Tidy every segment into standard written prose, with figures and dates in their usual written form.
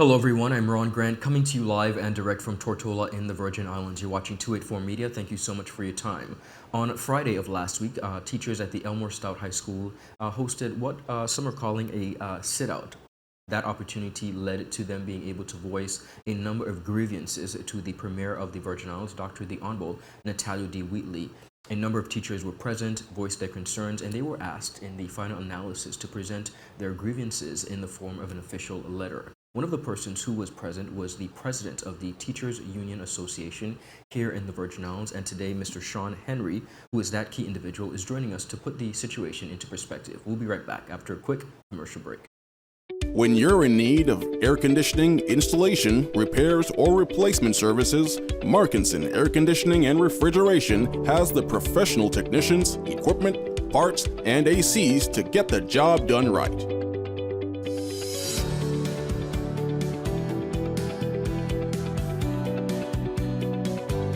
Hello everyone, I'm Ron Grant coming to you live and direct from Tortola in the Virgin Islands. You're watching 284 Media. Thank you so much for your time. On Friday of last week, teachers at the Elmore Stout High School hosted what some are calling a sit-out. That opportunity led to them being able to voice a number of grievances to the Premier of the Virgin Islands, Dr. the Honorable Natalio D. Wheatley. A number of teachers were present, voiced their concerns, and they were asked in the final analysis to present their grievances in the form of an official letter. One of the persons who was present was the president of the Teachers Union Association here in the Virgin Islands, and today Mr. Sean Henry, who is that key individual, is joining us to put the situation into perspective. We'll be right back after a quick commercial break. When you're in need of air conditioning, installation, repairs, or replacement services, Markinson Air Conditioning and Refrigeration has the professional technicians, equipment, parts, and ACs to get the job done right.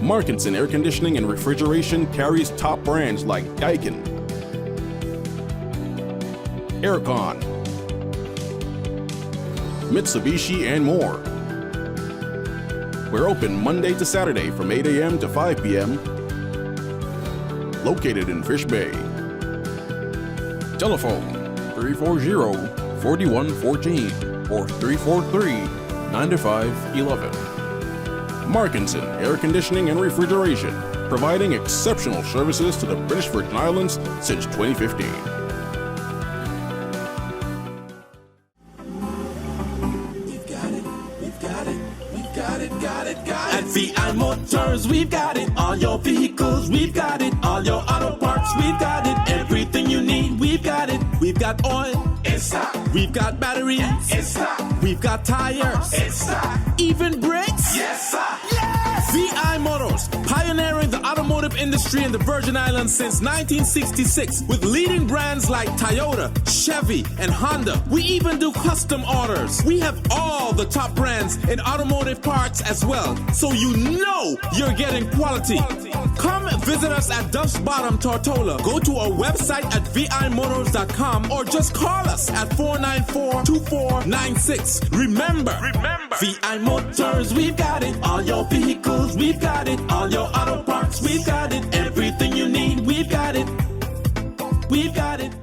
Markinson Air Conditioning and Refrigeration carries top brands like Daikin, Aircon, Mitsubishi, and more. We're open Monday to Saturday from 8 a.m. to 5 p.m. Located in Fish Bay. Telephone 340-4114 or 343-9511. Markinson Air Conditioning and Refrigeration, providing exceptional services to the British Virgin Islands since 2015. At VI Motors, we've got it. All your vehicles, we've got it. All your auto parts, we've got it. Everything you need, we've got it. We've got oil, in stock. We've got batteries, in stock. We've got tires, in stock. Even brakes, yes sir. Yes! VI Motors, pioneering the automotive industry in the Virgin Islands since 1966 with leading brands like Toyota, Chevy, and Honda. We even do custom orders. We have all the top brands in automotive parts as well, so you know you're getting quality. Come visit us at Duff's Bottom, Tortola. Go to our website at vimotors.com or just call us at 494-2496. Remember, VI Motors, we've got it. All your vehicles, we've got it. All your auto parts, we've got it. Everything you need, we've got it. We've got it.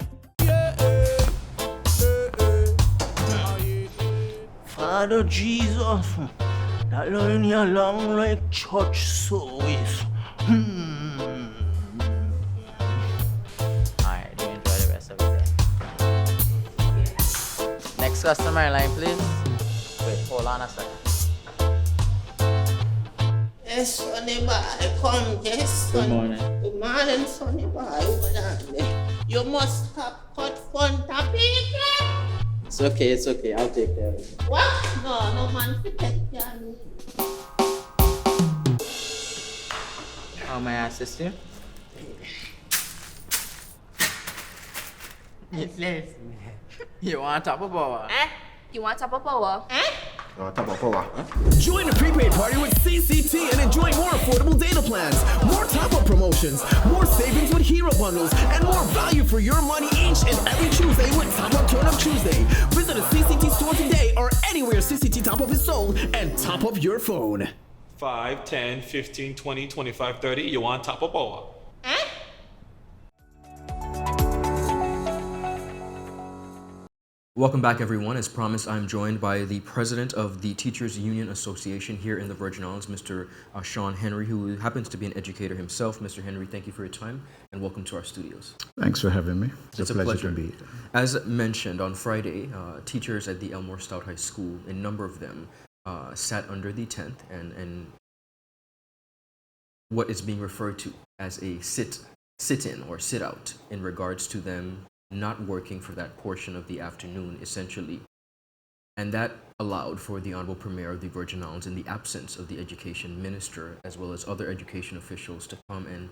Father Jesus, that line here long like church service. Alright, do enjoy the rest of the day. Next customer line, please. Wait, hold on a second. Yes, Sonny boy, come, yes, son. Good morning. Good morning, Sonny boy. Hold on there. You must have cut fun topic. It's okay, I'll take care of it. What? No man, forget you. How may I assist you? You want top of power? You want top of power? Join the prepaid party with CCT and enjoy more affordable data plans, more top-up promotions, more savings with hero bundles, and more value for your money each and every Tuesday with Top Up Turn Up Tuesday. Visit a CCT store today or anywhere CCT Top Up is sold and top up your phone. 5, 10, 15, 20, 25, 30. You want top of power? Welcome back, everyone. As promised, I'm joined by the president of the Teachers Union Association here in the Virgin Islands, Mr. Sean Henry, who happens to be an educator himself. Mr. Henry, thank you for your time and welcome to our studios. Thanks for having me. It's a pleasure to be here. As mentioned, on Friday, teachers at the Elmore Stout High School, a number of them sat under the tent and what is being referred to as a sit-in or sit-out in regards to them not working for that portion of the afternoon, essentially. And that allowed for the Honorable Premier of the Virgin Islands, in the absence of the Education Minister, as well as other education officials, to come and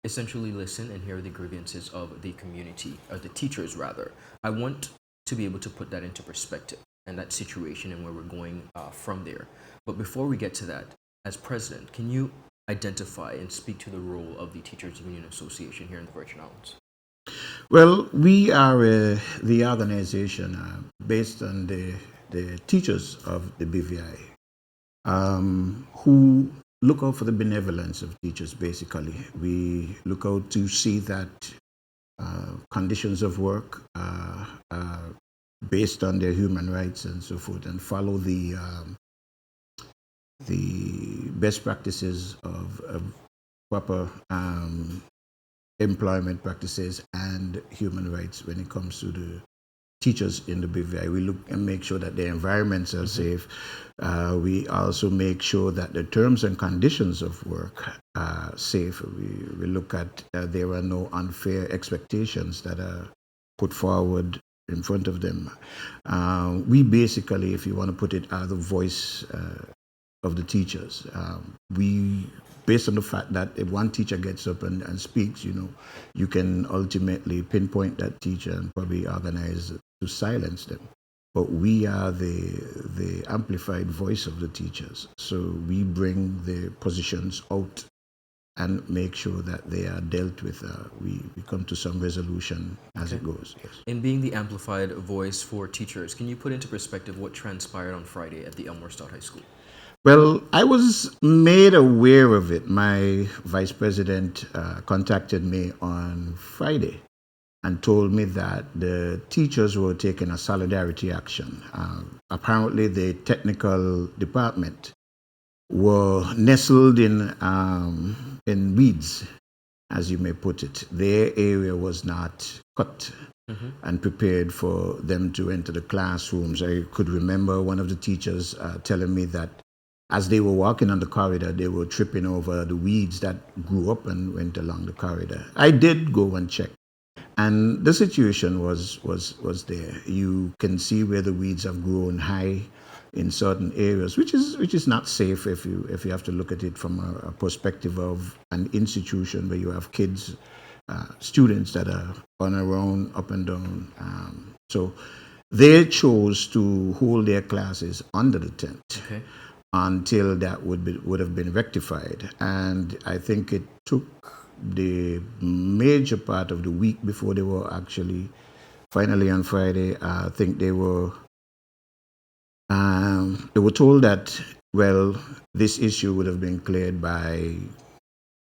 essentially listen and hear the grievances of the community, or the teachers rather. I want to be able to put that into perspective and that situation and where we're going from there. But before we get to that, as president, can you identify and speak to the role of the Teachers Union Association here in the Virgin Islands? Well, we are the organization based on the the teachers of the BVI, who look out for the benevolence of teachers, basically. We look out to see that conditions of work are based on their human rights and so forth, and follow the best practices of proper employment practices and human rights when it comes to the teachers in the BVI. We look and make sure that their environments are safe. We also make sure that the terms and conditions of work are safe. We look at there are no unfair expectations that are put forward in front of them. We basically, if you want to put it, are the voice of the teachers. We, based on the fact that if one teacher gets up and speaks, you can ultimately pinpoint that teacher and probably organize to silence them. But we are the amplified voice of the teachers. So we bring the positions out and make sure that they are dealt with. We come to some resolution as it goes. Yes. In being the amplified voice for teachers, can you put into perspective what transpired on Friday at the Elmore Stout High School? Well, I was made aware of it. My vice president contacted me on Friday and told me that the teachers were taking a solidarity action. Apparently, the technical department were nestled in weeds, as you may put it. Their area was not cut and prepared for them to enter the classrooms. I could remember one of the teachers telling me that as they were walking on the corridor, they were tripping over the weeds that grew up and went along the corridor. I did go and check, and the situation was there. You can see where the weeds have grown high in certain areas, which is not safe if you have to look at it from a perspective of an institution where you have kids, students that are on their own, up and down. So they chose to hold their classes under the tent. Okay. Until that would have been rectified. And I think it took the major part of the week before they were actually, finally on Friday, I think they were told that, well, this issue would have been cleared by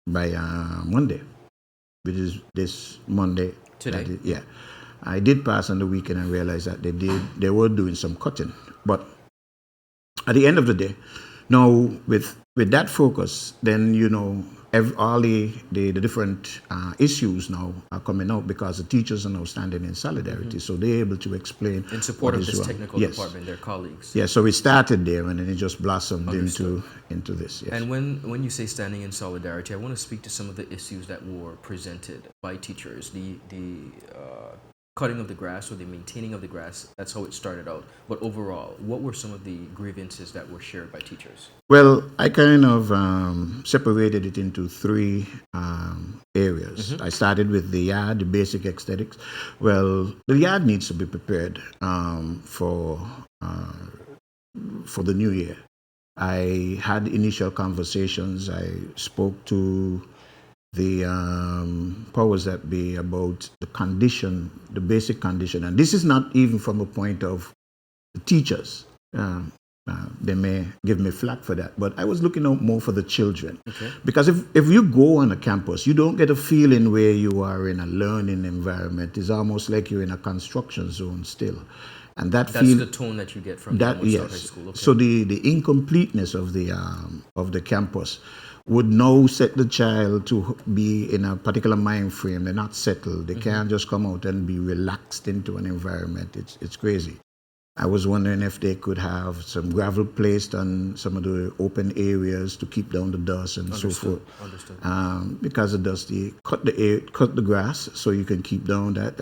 Monday, which is this Monday. Today? Yeah. I did pass on the weekend and realized that they were doing some cutting. But at the end of the day, now with that focus, then all the different issues now are coming out because the teachers are now standing in solidarity, so they're able to explain in support of this wrong. technical department, their colleagues. Yeah, so it started there and then it just blossomed into this. Yes. And when you say standing in solidarity, I want to speak to some of the issues that were presented by teachers. The cutting of the grass or the maintaining of the grass, that's how it started out. But overall, what were some of the grievances that were shared by teachers? Well, I kind of separated it into three areas. I started with the yard, the basic aesthetics. Well, the yard needs to be prepared for the new year. I had initial conversations. I spoke to the powers that be about the condition, the basic condition. And this is not even from a point of the teachers. They may give me flack for that, but I was looking out more for the children. Okay. Because if you go on a campus, you don't get a feeling where you are in a learning environment. It's almost like you're in a construction zone still. And that's the tone that you get from that, yes. High School. Okay. So the incompleteness of the campus would now set the child to be in a particular mind frame. They're not settled. They can't just come out and be relaxed into an environment. It's crazy. I was wondering if they could have some gravel placed on some of the open areas to keep down the dust and so forth. Understood. Because of dust, they cut the grass so you can keep down that.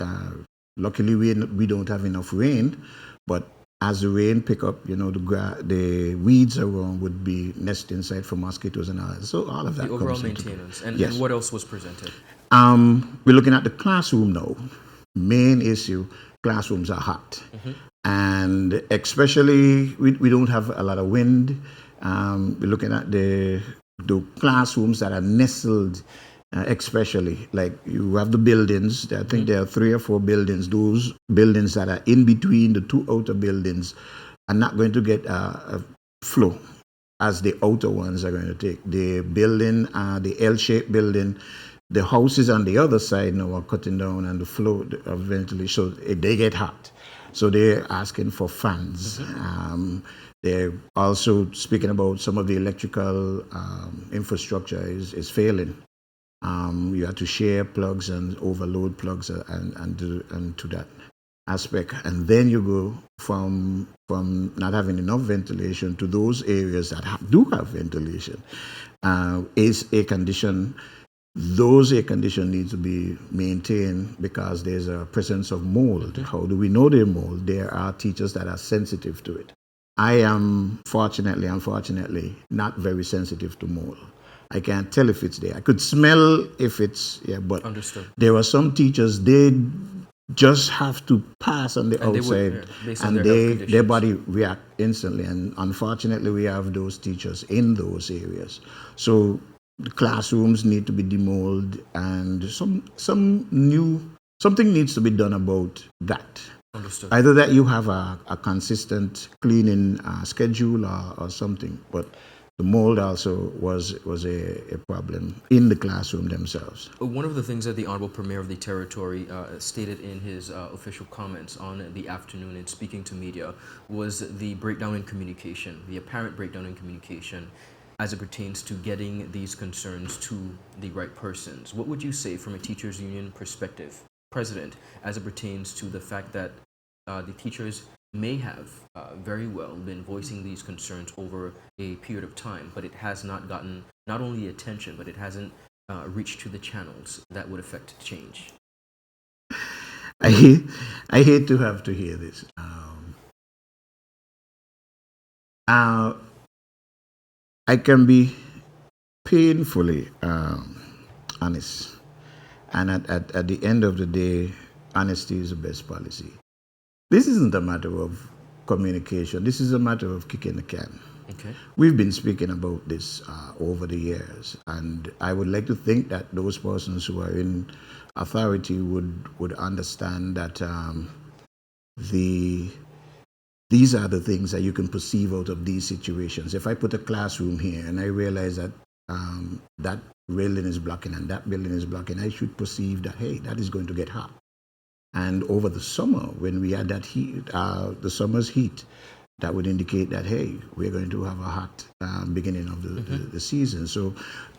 Luckily, we don't have enough rain, but as the rain pick up, the weeds around would be nest inside for mosquitoes and all that. So all of that. The overall comes into maintenance. And what else was presented? We're looking at the classroom now. Main issue, classrooms are hot. And especially, we don't have a lot of wind. We're looking at the classrooms that are nestled, especially. Like you have the buildings. I think there are 3 or 4 buildings. Those buildings that are in between the 2 outer buildings are not going to get a flow as the outer ones are going to take. The building, the L-shaped building, the houses on the other side now are cutting down, and the flow of ventilation, so they get hot. So they're asking for fans. They're also speaking about some of the electrical infrastructure is failing. You have to share plugs and overload plugs and to that aspect, and then you go from not having enough ventilation to those areas that do have ventilation. Is air condition. Those air condition need to be maintained because there's a presence of mold. How do we know they're mold? There are teachers that are sensitive to it. I am unfortunately, not very sensitive to mold. I can't tell if it's there. I could smell if it's, but Understood. there are some teachers, they just have to pass on the outside, and their body react instantly. And unfortunately, we have those teachers in those areas. So the classrooms need to be demolded, and something needs to be done about that. Understood. Either that you have a consistent cleaning schedule or something, but the mold also was a problem in the classroom themselves. One of the things that the Honorable Premier of the Territory stated in his official comments on the afternoon in speaking to media was the breakdown in communication, the apparent breakdown in communication as it pertains to getting these concerns to the right persons. What would you say from a teachers union perspective, President, as it pertains to the fact that the teachers may have very well been voicing these concerns over a period of time, but it has not gotten not only attention, but it hasn't reached to the channels that would affect change? I hate to have to hear this. I can be painfully honest, and at the end of the day, honesty is the best policy. This isn't a matter of communication. This is a matter of kicking the can. Okay. We've been speaking about this over the years, and I would like to think that those persons who are in authority would understand that these are the things that you can perceive out of these situations. If I put a classroom here and I realize that that building is blocking and that building is blocking, I should perceive that, hey, that is going to get hot. And over the summer, when we had that heat, the summer's heat, that would indicate that, hey, we're going to have a hot beginning of the season. So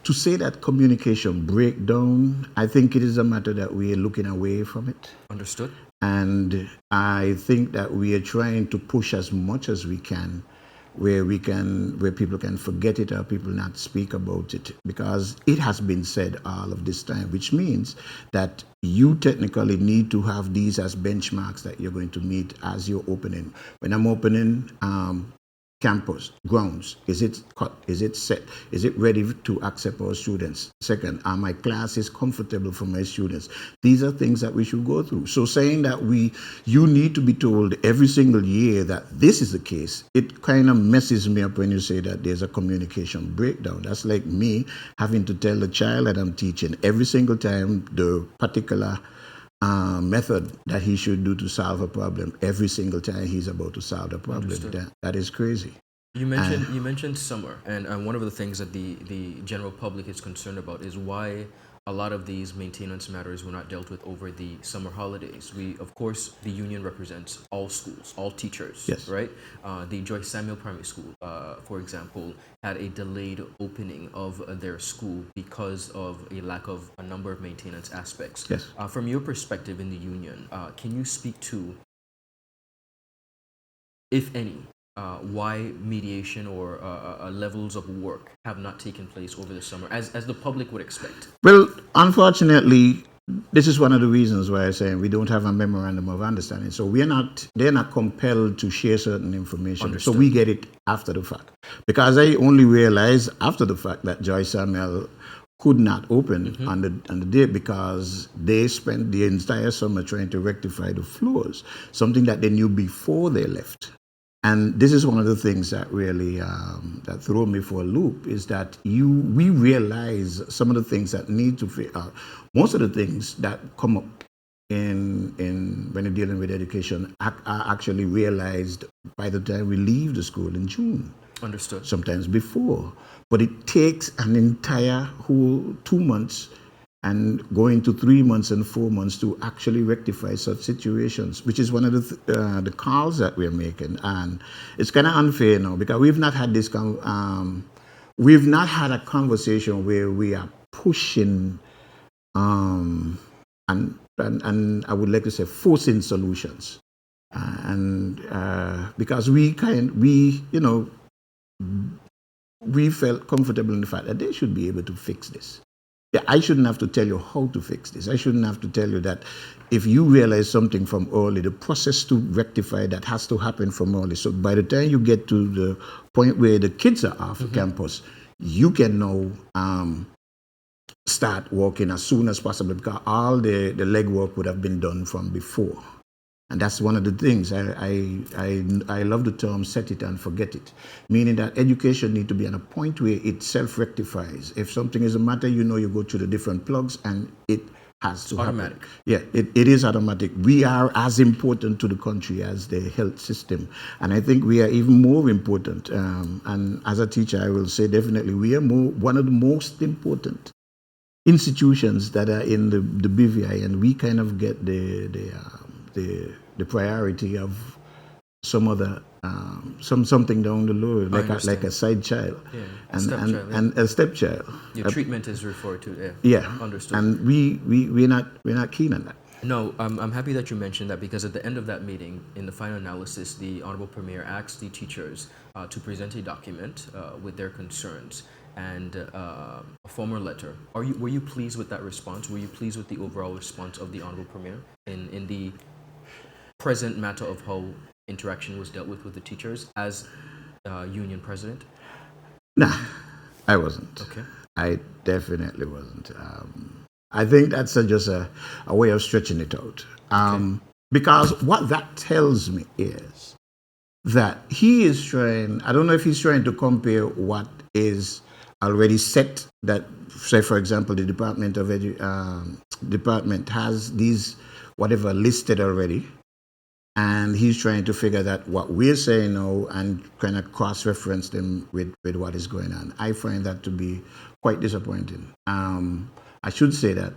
to say that communication breakdown, I think it is a matter that we are looking away from it. Understood. And I think that we are trying to push as much as we can where people can forget it or people not speak about it, because it has been said all of this time, which means that you technically need to have these as benchmarks that you're going to meet as you're opening. When I'm opening campus, grounds, is it cut? Is it set? Is it ready to accept our students? Second, are my classes comfortable for my students? These are things that we should go through. So saying that you need to be told every single year that this is the case, it kind of messes me up when you say that there's a communication breakdown. That's like me having to tell the child that I'm teaching every single time the particular method that he should do to solve a problem every single time he's about to solve a problem. That is crazy. You mentioned summer, and one of the things that the general public is concerned about is why a lot of these maintenance matters were not dealt with over the summer holidays. Of course, the union represents all schools, all teachers, yes, right? The Joyce Samuel Primary School, for example, had a delayed opening of their school because of a lack of a number of maintenance aspects. Yes. From your perspective in the union, can you speak to, if any, why mediation or levels of work have not taken place over the summer, as the public would expect? Well, unfortunately, this is one of the reasons why I'm saying we don't have a memorandum of understanding. So they're not compelled to share certain information. Understood. So we get it after the fact. Because I only realized after the fact that Joyce Samuel could not open on the day because they spent the entire summer trying to rectify the floors, something that they knew before they left. And this is one of the things that really that threw me for a loop, is that we realize some of the things that need to fit out. Most of the things that come up in when you're dealing with education are actually realized by the time we leave the school in June. Understood. Sometimes before. But it takes an entire whole 2 months and going to 3 months and 4 months to actually rectify such situations, which is one of the calls that we're making. And it's kind of unfair now because we've not had this, we've not had a conversation where we are pushing and I would like to say forcing solutions. Because we felt comfortable in the fact that they should be able to fix this. Yeah, I shouldn't have to tell you how to fix this. I shouldn't have to tell you that if you realize something from early, the process to rectify that has to happen from early. So by the time you get to the point where the kids are off campus, you can now start working as soon as possible because all the legwork would have been done from before. And that's one of the things. I love the term set it and forget it, meaning that education needs to be at a point where it self-rectifies. If something is a matter, you go through the different plugs and it has to automatic. happen. Yeah, it is automatic. We are as important to the country as the health system. And I think we are even more important. And as a teacher, I will say definitely we are one of the most important institutions that are in the BVI, and we kind of get the priority of some other something down the road, like a side child, and a stepchild. Your treatment is referred to there. Yeah, understood. And we're not keen on that. No, I'm happy that you mentioned that because at the end of that meeting, in the final analysis, the Honorable Premier asked the teachers to present a document with their concerns and a formal letter. Were you pleased with that response? Were you pleased with the overall response of the Honorable Premier in the present matter of how interaction was dealt with the teachers as union president? Nah, I wasn't. Okay. I definitely wasn't. I think that's just a way of stretching it out. Because what that tells me is that he is trying, I don't know if he's trying to compare what is already set, that, say, for example, the Department has these whatever listed already, and he's trying to figure that what we're saying now and kind of cross-reference them with what is going on. I find that to be quite disappointing. I should say that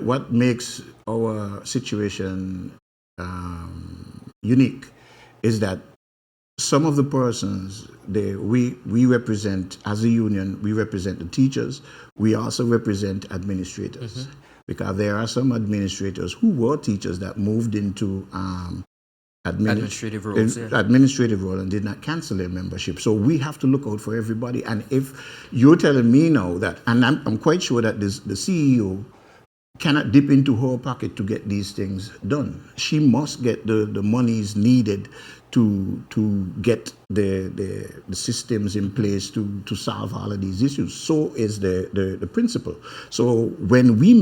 what makes our situation unique is that some of the persons we represent as a union, we represent the teachers, we also represent administrators. Because there are some administrators who were teachers that moved into administrative roles and did not cancel their membership. So we have to look out for everybody. And if you're telling me now that, and I'm quite sure that the CEO cannot dip into her pocket to get these things done. She must get the monies needed to get the systems in place to solve all of these issues. So is the principle. So when we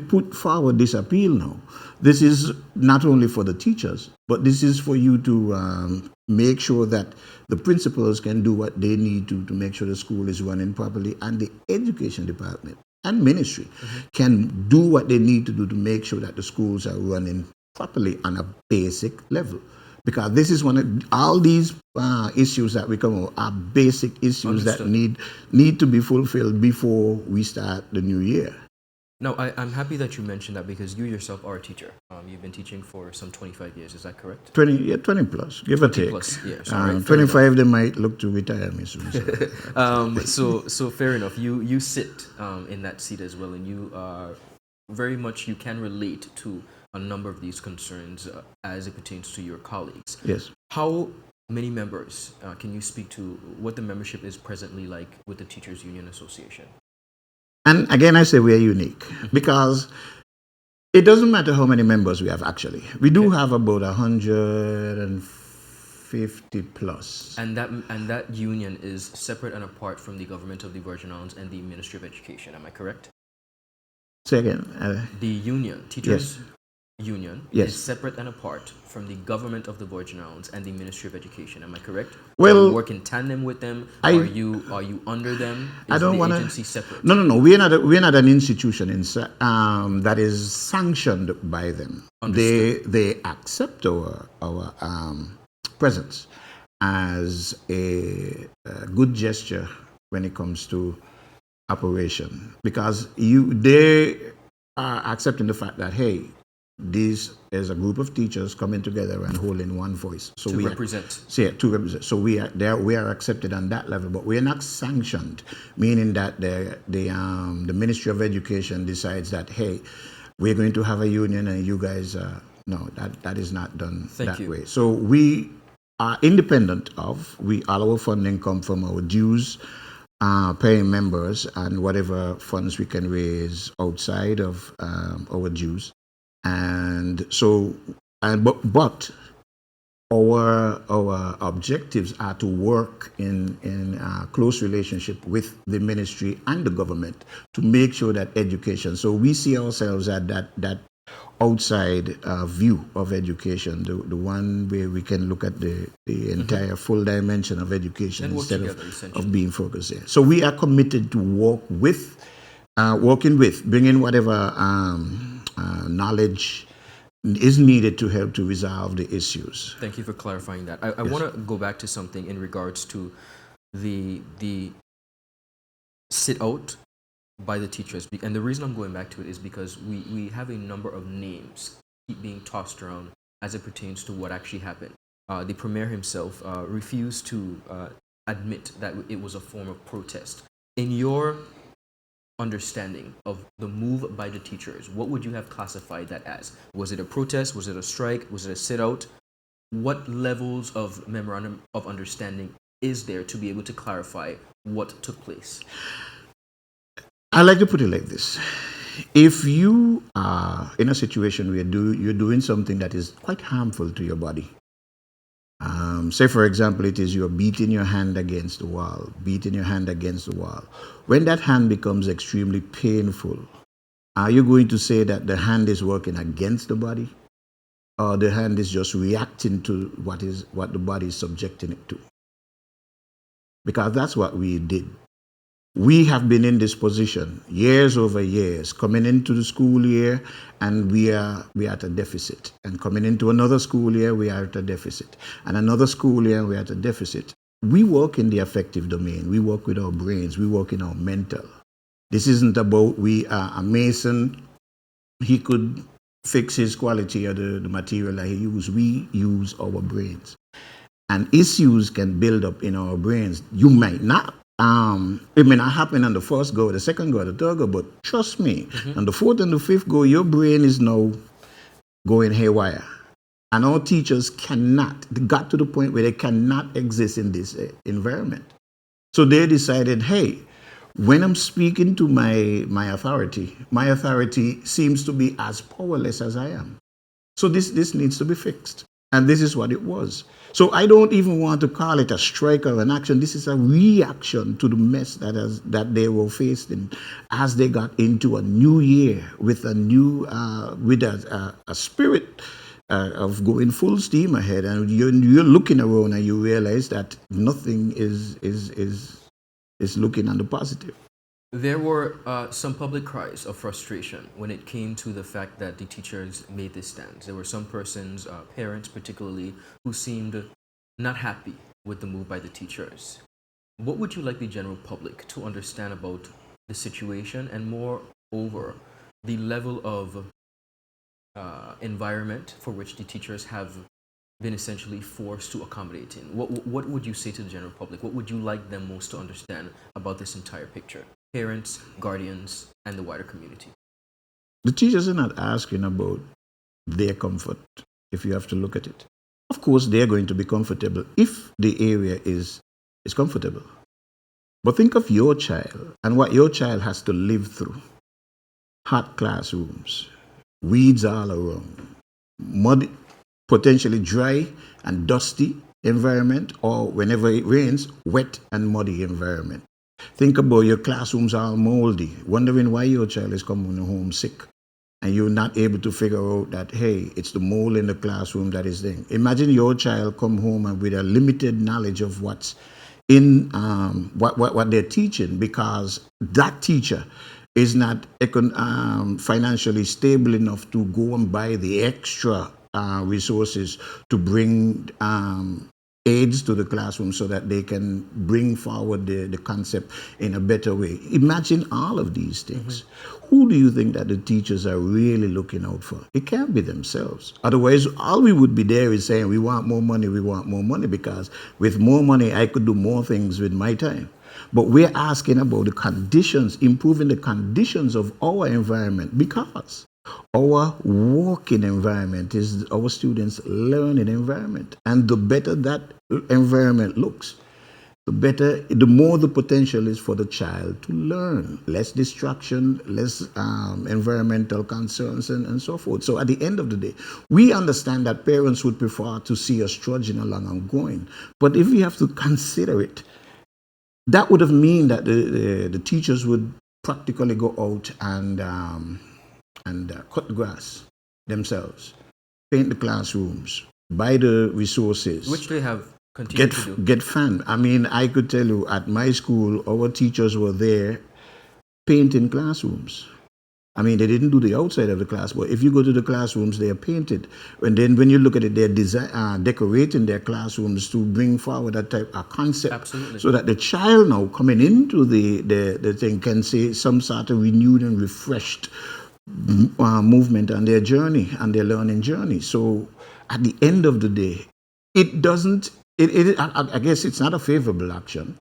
put forward this appeal now, this is not only for the teachers, but this is for you to make sure that the principals can do what they need to make sure the school is running properly, and the education department and ministry can do what they need to do to make sure that the schools are running properly on a basic level. Because this is one of all these issues that we come up are basic issues that need to be fulfilled before we start the new year. No, I'm happy that you mentioned that because you yourself are a teacher. You've been teaching for some 25 years, is that correct? 20 plus, give or take. 20 plus, yeah. So 25, they might look to retire me soon. So fair enough. You sit in that seat as well, and you are very much, you can relate to a number of these concerns as it pertains to your colleagues. Yes. How many members, can you speak to what the membership is presently like with the Teachers Union Association? And again, I say we are unique because it doesn't matter how many members we have actually. We do have about 150 plus. And that union is separate and apart from the government of the Virgin Islands and the Ministry of Education, am I correct? Say again. The union, Teachers union Yes. is separate and apart from the government of the Virgin Islands and the Ministry of Education. Am I correct? Well, do you work in tandem with them? I- Are you under them? I Is don't the want agency separate? No. We're not an institution that is sanctioned by them. They accept our presence as a good gesture when it comes to operation, because they are accepting the fact that, hey, this is a group of teachers coming together and holding one voice. So To we represent. to represent. So we are accepted on that level, but we are not sanctioned, meaning that the Ministry of Education decides that, hey, we're going to have a union and you guys no, that is not done Thank you. way. So we are independent of. All our funding come from our dues, paying members, and whatever funds we can raise outside of our dues. And so, but our objectives are to work in close relationship with the ministry and the government to make sure that education. So we see ourselves at that outside view of education, the one where we can look at the entire full dimension of education And work instead together, essentially. of being focused there. So we are committed to working with, bringing whatever knowledge is needed to help to resolve the issues. Thank you for clarifying that. I want to go back to something in regards to the sit out by the teachers. And the reason I'm going back to it is because we have a number of names keep being tossed around as it pertains to what actually happened. The premier himself refused to admit that it was a form of protest. In your understanding of the move by the teachers, what would you have classified that as? Was it a protest? Was it a strike? Was it a sit-out? What levels of memorandum of understanding is there to be able to clarify what took place? I like to put it like this. If you are in a situation where you're doing something that is quite harmful to your body, say for example, it is you're beating your hand against the wall. When that hand becomes extremely painful, are you going to say that the hand is working against the body, or the hand is just reacting to what the body is subjecting it to? Because that's what we did. We have been in this position years over years, coming into the school year, and we are at a deficit. And coming into another school year, we are at a deficit. And another school year, we are at a deficit. We work in the affective domain. We work with our brains. We work in our mental. This isn't about we are a mason. He could fix his quality or the material that he used. We use our brains. And issues can build up in our brains. You might not. It may not happen on the first go, the second go, the third go, but trust me, on the fourth and the fifth go, your brain is now going haywire. And our teachers got to the point where they cannot exist in this environment. So they decided, hey, when I'm speaking to my authority seems to be as powerless as I am. So this needs to be fixed. And this is what it was. So I don't even want to call it a strike or an action. This is a reaction to the mess that they were facing as they got into a new year with a new with a spirit of going full steam ahead. And you're looking around and you realize that nothing is looking on the positive. There were some public cries of frustration when it came to the fact that the teachers made this stance. There were some persons, parents particularly, who seemed not happy with the move by the teachers. What would you like the general public to understand about the situation, and moreover, the level of environment for which the teachers have been essentially forced to accommodate in? What would you say to the general public? What would you like them most to understand about this entire picture? Parents, guardians, and the wider community. The teachers are not asking about their comfort, if you have to look at it. Of course, they're going to be comfortable if the area is comfortable. But think of your child and what your child has to live through. Hot classrooms, weeds all around, muddy, potentially dry and dusty environment, or whenever it rains, wet and muddy environment. Think about your classrooms are moldy, wondering why your child is coming home sick. and you're not able to figure out that, hey, it's the mold in the classroom that is there. Imagine your child come home and with a limited knowledge of what's in what they're teaching, because that teacher is not financially stable enough to go and buy the extra resources to bring aids to the classroom so that they can bring forward the concept in a better way. Imagine all of these things. Who do you think that the teachers are really looking out for? It can't be themselves. Otherwise, all we would be there is saying, we want more money, because with more money, I could do more things with my time. But we're asking about the conditions, improving the conditions of our environment, because our working environment is our students' learning environment. And the better that environment looks, the more the potential is for the child to learn. Less distraction, less environmental concerns, and so forth. So at the end of the day, we understand that parents would prefer to see us trudging along and going. But if we have to consider it, that would have mean that the teachers would practically go out and cut grass themselves, paint the classrooms, buy the resources, Which they have continued to do. get fan. I mean, I could tell you at my school, our teachers were there painting classrooms. I mean, they didn't do the outside of the class, but if you go to the classrooms, they are painted. And then when you look at it, they're decorating their classrooms to bring forward that type of concept. Absolutely. So that the child now coming into the thing can see some sort of renewed and refreshed movement on their journey, and their learning journey. So at the end of the day, I guess it's not a favorable action.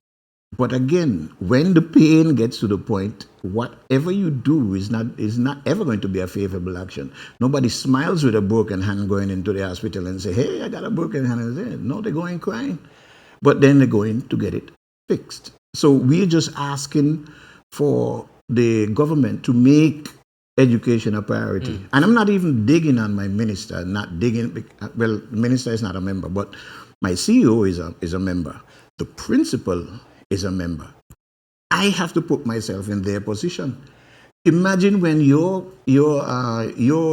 But again, when the pain gets to the point, whatever you do is not ever going to be a favorable action. Nobody smiles with a broken hand going into the hospital and say, hey, I got a broken hand. And say, no, they're going crying. But then they're going to get it fixed. So we're just asking for the government to make education a priority. And I'm not even digging on my minister, well, the minister is not a member, but my CEO is a member. The principal is a member. I have to put myself in their position. Imagine when your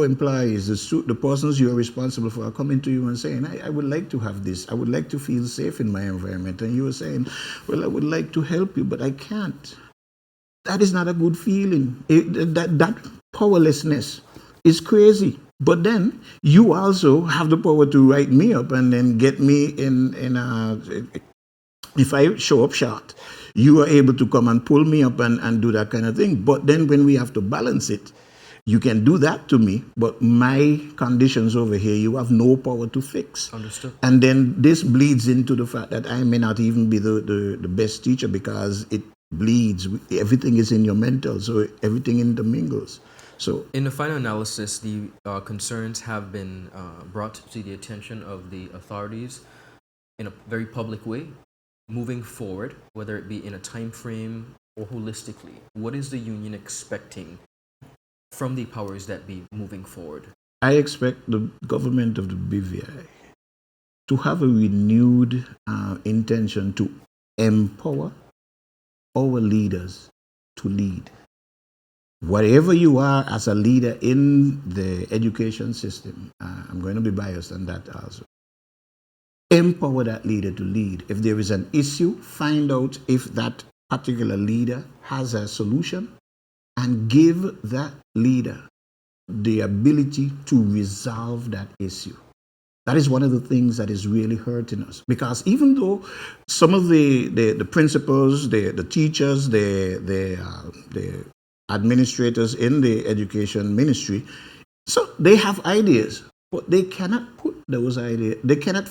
employees, the persons you're responsible for, are coming to you and saying, I would like to have this. I would like to feel safe in my environment. And you are saying, well, I would like to help you, but I can't. That is not a good feeling. That powerlessness is crazy. But then you also have the power to write me up and then get me in a... If I show up short, you are able to come and pull me up and do that kind of thing. But then when we have to balance it, you can do that to me, but my conditions over here, you have no power to fix. Understood. And then this bleeds into the fact that I may not even be the best teacher, because it bleeds. Everything is in your mental, so everything intermingles. So in the final analysis, the concerns have been brought to the attention of the authorities in a very public way. Moving forward, whether it be in a time frame or holistically, what is the union expecting from the powers that be moving forward? I expect the government of the BVI to have a renewed intention to empower our leaders to lead. Whatever you are as a leader in the education system, I'm going to be biased on that also. Empower that leader to lead. If there is an issue, find out if that particular leader has a solution, and give that leader the ability to resolve that issue. That is one of the things that is really hurting us. Because even though some of the principals, the teachers, the administrators in the education ministry, so they have ideas, but they cannot put those ideas. They cannot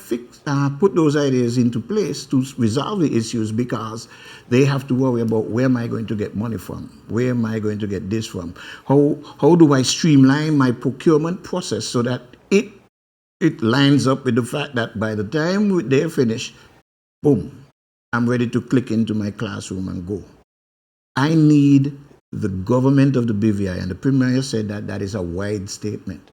put those ideas into place to resolve the issues, because they have to worry about, where am I going to get money from? Where am I going to get this from? How do I streamline my procurement process so that it lines up with the fact that by the time they're finished, boom, I'm ready to click into my classroom and go. I need the government of the BVI, and the Premier said that is a wide statement.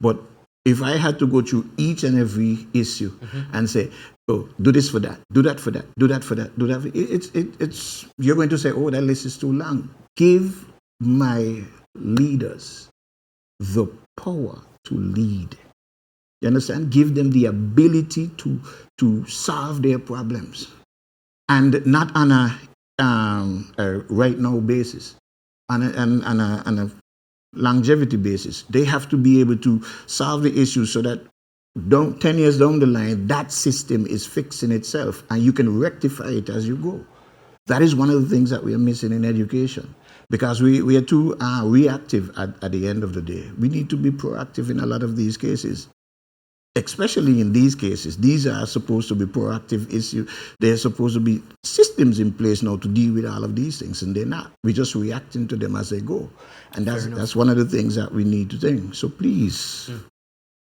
But if I had to go through each and every issue and say, oh, do this for that, do that for that, do that for that, do that for it's you're going to say, oh, that list is too long. Give my leaders the power to lead. You understand? Give them the ability to solve their problems, and not on a right now basis, on a longevity basis. They have to be able to solve the issues so that 10 years down the line, that system is fixing itself and you can rectify it as you go. That is one of the things that we are missing in education, because we are too reactive at the end of the day. We need to be proactive in a lot of these cases, especially in these cases. These are supposed to be proactive issues. There are supposed to be systems in place now to deal with all of these things, and they're not. We're just reacting to them as they go. And that's one of the things that we need to think. So please,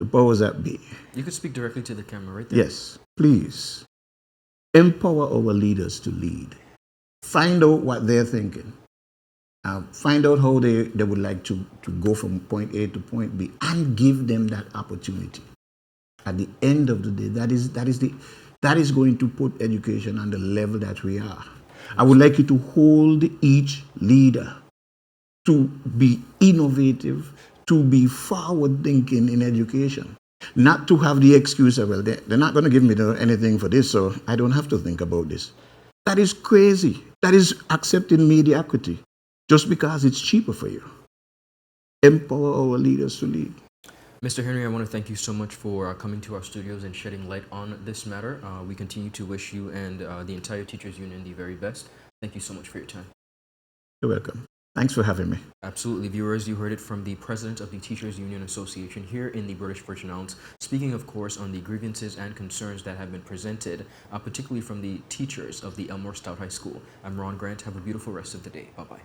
the powers that be. You could speak directly to the camera right there. Yes, please. Empower our leaders to lead. Find out what they're thinking. Find out how they would like to go from point A to point B, and give them that opportunity. At the end of the day, that is going to put education on the level that we are. I would like you to hold each leader to be innovative, to be forward-thinking in education, not to have the excuse of, well, they're not going to give me anything for this, so I don't have to think about this. That is crazy. That is accepting mediocrity just because it's cheaper for you. Empower our leaders to lead. Mr. Henry, I want to thank you so much for coming to our studios and shedding light on this matter. We continue to wish you and the entire Teachers Union the very best. Thank you so much for your time. You're welcome. Thanks for having me. Absolutely. Viewers, you heard it from the president of the Teachers Union Association here in the British Virgin Islands, speaking, of course, on the grievances and concerns that have been presented, particularly from the teachers of the Elmore Stout High School. I'm Ron Grant. Have a beautiful rest of the day. Bye-bye.